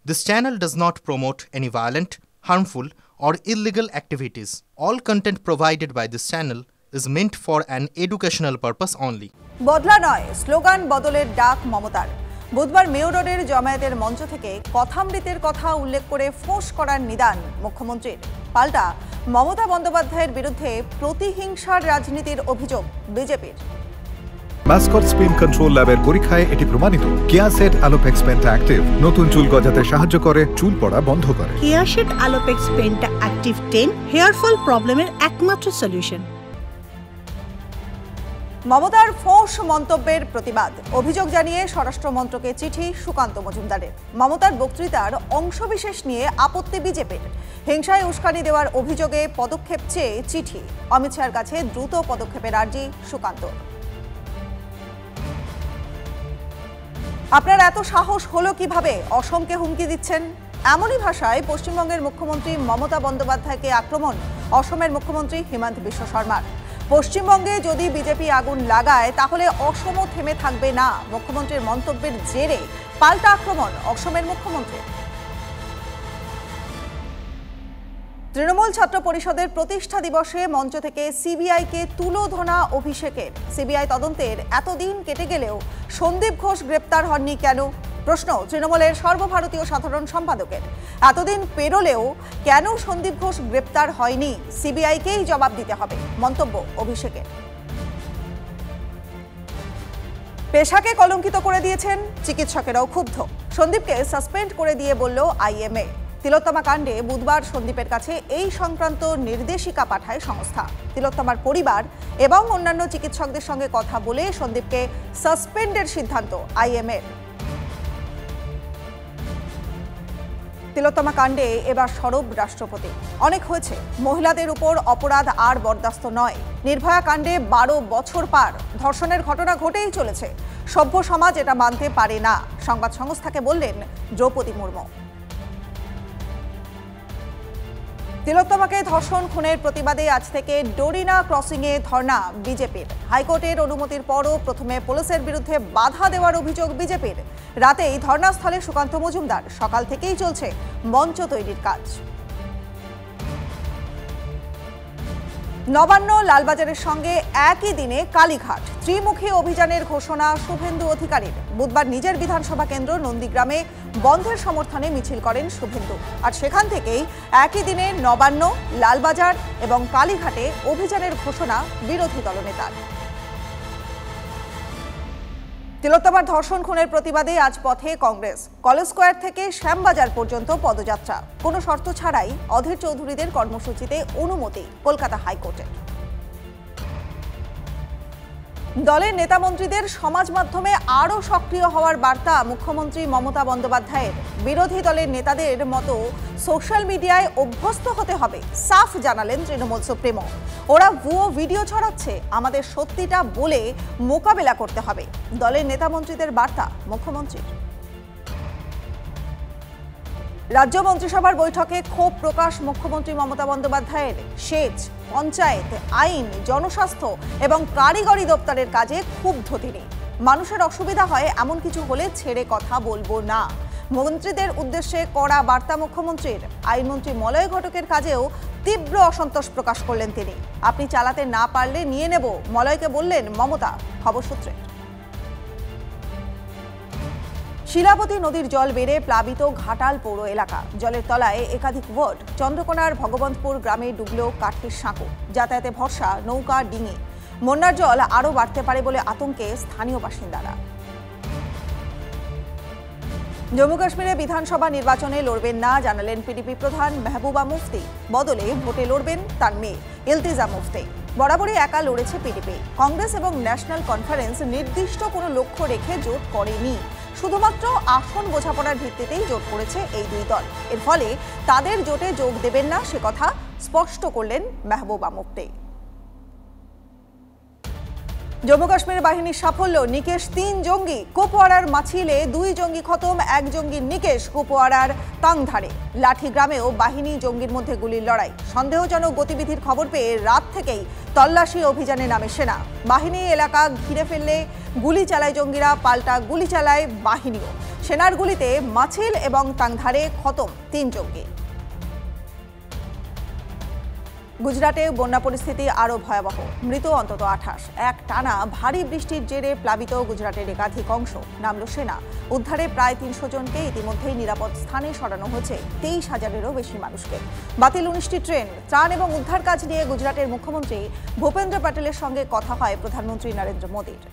This channel does not promote any violent, harmful, or illegal activities. All content provided by this channel is meant for an educational purpose only. বদলা নয়, slogan বদলের ডাক মমতার। বুধবার mayor রোডের জমায়েতের মঞ্চ থেকে কথামৃতের কথা উল্লেখ করে ফোঁস করার নিদান মুখ্যমন্ত্রীর। পাল্টা মমতা বন্দ্যোপাধ্যায়ের বিরুদ্ধে প্রতিহিংসার রাজনীতির অভিযোগ বিজেপির। মাসকট স্পিন কন্ট্রোল ল্যাবের পরীক্ষায় এটি প্রমাণিত। কেয়াসেট আলোপেক্স পেন্টা অ্যাক্টিভ নতুন চুল গজাতে সাহায্য করে, চুল পড়া বন্ধ করে। Keya Seth Alopex penta active 10 hair fall প্রবলেমের একমাত্র সলিউশন। মমতার ফোঁস মন্তব্যের প্রতিবাদ, অভিযোগ জানিয়ে স্বরাষ্ট্রমন্ত্রকে চিঠি সুকান্ত মজুমদারের। মমতার বক্তৃতার অংশবিশেষ নিয়ে আপত্তি বিজেপির। হিংসায় উস্কানি দেওয়ার অভিযোগে পদক্ষেপ চেয়ে চিঠি। অমিত শাহের কাছে দ্রুত পদক্ষেপের আর্জি সুকান্তর। আপনার এত সাহস হলো কিভাবে? অসমকে হুমকি দিচ্ছেন। এমনই ভাষায় পশ্চিমবঙ্গের মুখ্যমন্ত্রী মমতা বন্দ্যোপাধ্যায়কে আক্রমণ অসমের মুখ্যমন্ত্রী হিমন্ত বিশ্ব শর্মার। পশ্চিমবঙ্গে যদি বিজেপি আগুন লাগায় তাহলে অসমও থেমে থাকবে না। মুখ্যমন্ত্রীর মন্তব্যের জেরে পাল্টা আক্রমণ অসমের মুখ্যমন্ত্রী। তৃণমূল ছাত্র পরিষদের প্রতিষ্ঠা দিবসে মঞ্চ থেকে সিবিআইকে তুলোধনা অভিষেকের। সিবিআই তদন্তের এতদিন কেটে গেলেও সন্দীপ ঘোষ গ্রেপ্তার হননি কেন? প্রশ্ন তৃণমূলের সর্বভারতীয় সাধারণ সম্পাদকের। এতদিন পেরোলেও কেন সন্দীপ ঘোষ গ্রেপ্তার হয়নি? সিবিআইকেই জবাব দিতে হবে, মন্তব্য অভিষেকের। পেশাকে কলঙ্কিত করে দিয়েছেন চিকিৎসকেরাও ক্ষুব্ধ। সন্দীপকে সাসপেন্ড করে দিয়ে বলল আইএমএ। তিলোত্তমা কাণ্ডে বুধবার সন্দীপের কাছে এই সংক্রান্ত নির্দেশিকা পাঠায় সংস্থা। তিলোত্তমার পরিবার এবং অন্যান্য চিকিৎসকদের সঙ্গে কথা বলে সন্দীপকে সাসপেন্ডের সিদ্ধান্ত আইএমএর। তিলোত্তমা কাণ্ডে এবার সরব রাষ্ট্রপতি। অনেক হয়েছে, মহিলাদের উপর অপরাধ আর বরদাস্ত নয়। নির্ভয়া কাণ্ডে 12 বছর পার, ধর্ষণের ঘটনা ঘটেই চলেছে। সভ্য সমাজ এটা মানতে পারে না, সংবাদ সংস্থাকে বললেন দ্রৌপদী মুর্মু। তিলোত্তমাকে ধর্ষণ খুনের প্রতিবাদে আজ থেকে ডোরিনা ক্রসিংয়ে ধর্ণা বিজেপির। হাইকোর্টের অনুমতির পরও প্রথমে পুলিশের বিরুদ্ধে বাধা দেওয়ার অভিযোগ বিজেপির। রাতেই ধর্ণাস্থলে সুকান্ত মজুমদার। সকাল থেকেই চলছে মঞ্চ তৈরির কাজ। নবান্ন লালবাজারের সঙ্গে একই দিনে কালীঘাট ত্রিমুখী অভিযানের ঘোষণা শুভেন্দু অধিকারীর। বুধবার নিজের বিধানসভা কেন্দ্র নন্দীগ্রামে বন্ধের সমর্থনে মিছিল করেন শুভেন্দু। আর সেখান থেকেই একই দিনে নবান্ন, লালবাজার এবং কালীঘাটে অভিযানের ঘোষণা বিরোধী দলনেতার। তিলোত্তমার ধর্ষণ খুনের প্রতিবাদে আজ পথে কংগ্রেস। কলেজ স্কোয়ার থেকে শ্যামবাজার পর্যন্ত পদযাত্রা। কোনো শর্ত ছাড়াই অধীর চৌধুরীদের কর্মসূচিতে অনুমতি কলকাতা হাইকোর্টের। দলের নেতামন্ত্রীদের সমাজ মাধ্যমে আরও সক্রিয় হওয়ার বার্তা মুখ্যমন্ত্রী মমতা বন্দ্যোপাধ্যায়ের। বিরোধী দলের নেতাদের মতো সোশ্যাল মিডিয়ায় অভ্যস্ত হতে হবে, সাফ জানালেন তৃণমূল সুপ্রিমো। ওরা ভুয়ো ভিডিও ছড়াচ্ছে, আমাদের সত্যিটা বলে মোকাবেলা করতে হবে, দলের নেতামন্ত্রীদের বার্তা মুখ্যমন্ত্রীর। রাজ্য মন্ত্রিসভার বৈঠকে ক্ষোভ প্রকাশ মুখ্যমন্ত্রী মমতা বন্দ্যোপাধ্যায়ের। সেচ, পঞ্চায়েত, আইন, জনস্বাস্থ্য এবং কারিগরি দপ্তরের কাজে ক্ষুব্ধ তিনি। মানুষের অসুবিধা হয় এমন কিছু হলে ছেড়ে কথা বলবো না, মন্ত্রীদের উদ্দেশ্যে কড়া বার্তা মুখ্যমন্ত্রীর। আইনমন্ত্রী মলয় ঘটকের কাজেও তীব্র অসন্তোষ প্রকাশ করলেন তিনি। আপনি চালাতে না পারলে নিয়ে নেব, মলয়কে বললেন মমতা। খবর সূত্রে শিলাবতী নদীর জল বেড়ে প্লাবিত ঘাটাল পৌর এলাকা। জলের তলায় একাধিক ওয়ার্ড। চন্দ্রকোনার ভগবন্তপুর গ্রামে ডুবল কাঠের সাঁকো। যাতায়াতে ভরসা নৌকা, ডিঙি। বন্যার জল আরও বাড়তে পারে বলে আতঙ্কে স্থানীয় বাসিন্দারা। জম্মু কাশ্মীরে বিধানসভা নির্বাচনে লড়বেন না জানালেন পিডিপি প্রধান মেহবুবা মুফতি। বদলে ভোটে লড়বেন তার মেয়ে ইলতিজা মুফতি। বরাবরই একা লড়েছে পিডিপি। কংগ্রেস এবং ন্যাশনাল কনফারেন্স নির্দিষ্ট কোনো লক্ষ্য রেখে জোট করেনি, শুধুমাত্র আসন বোঝাপড়ার ভিত্তিতেই জোট করেছে এই দুই দল। এর ফলে তাদের জোটে যোগ দেবেন না সে কথা স্পষ্ট করলেন মেহবুবা মুফতি। জম্মু কাশ্মীর বাহিনীর সাফল্য, নিকেশ 3 জঙ্গি। কুপওয়ারার মাছিলে 2 জঙ্গি খতম, 1 জঙ্গির নিকেশ কুপওয়ারার তাংধারে। লাঠি গ্রামেও বাহিনী জঙ্গির মধ্যে গুলির লড়াই। সন্দেহজনক গতিবিধির খবর পেয়ে রাত থেকেই তল্লাশি অভিযানে নামে সেনা। বাহিনী এলাকা ঘিরে ফেললে গুলি চালায় জঙ্গিরা, পাল্টা গুলি চালায় বাহিনীও। সেনার গুলিতে মাছিল এবং তাংধারে খতম 3 জঙ্গি। গুজরাটে বন্যা পরিস্থিতি আরও ভয়াবহ, মৃত অন্তত 28। এক টানা ভারী বৃষ্টির জেরে প্লাবিত গুজরাটের একাধিক অংশ। নামল সেনা। উদ্ধারে প্রায় 300 জনকে ইতিমধ্যেই নিরাপদ স্থানে সরানো হয়েছে 23,000-এরও বেশি মানুষকে। বাতিল 19টি ট্রেন। ত্রাণ এবং উদ্ধার কাজ নিয়ে গুজরাটের মুখ্যমন্ত্রী ভূপেন্দ্র প্যাটেলের সঙ্গে কথা হয় প্রধানমন্ত্রী নরেন্দ্র মোদীর।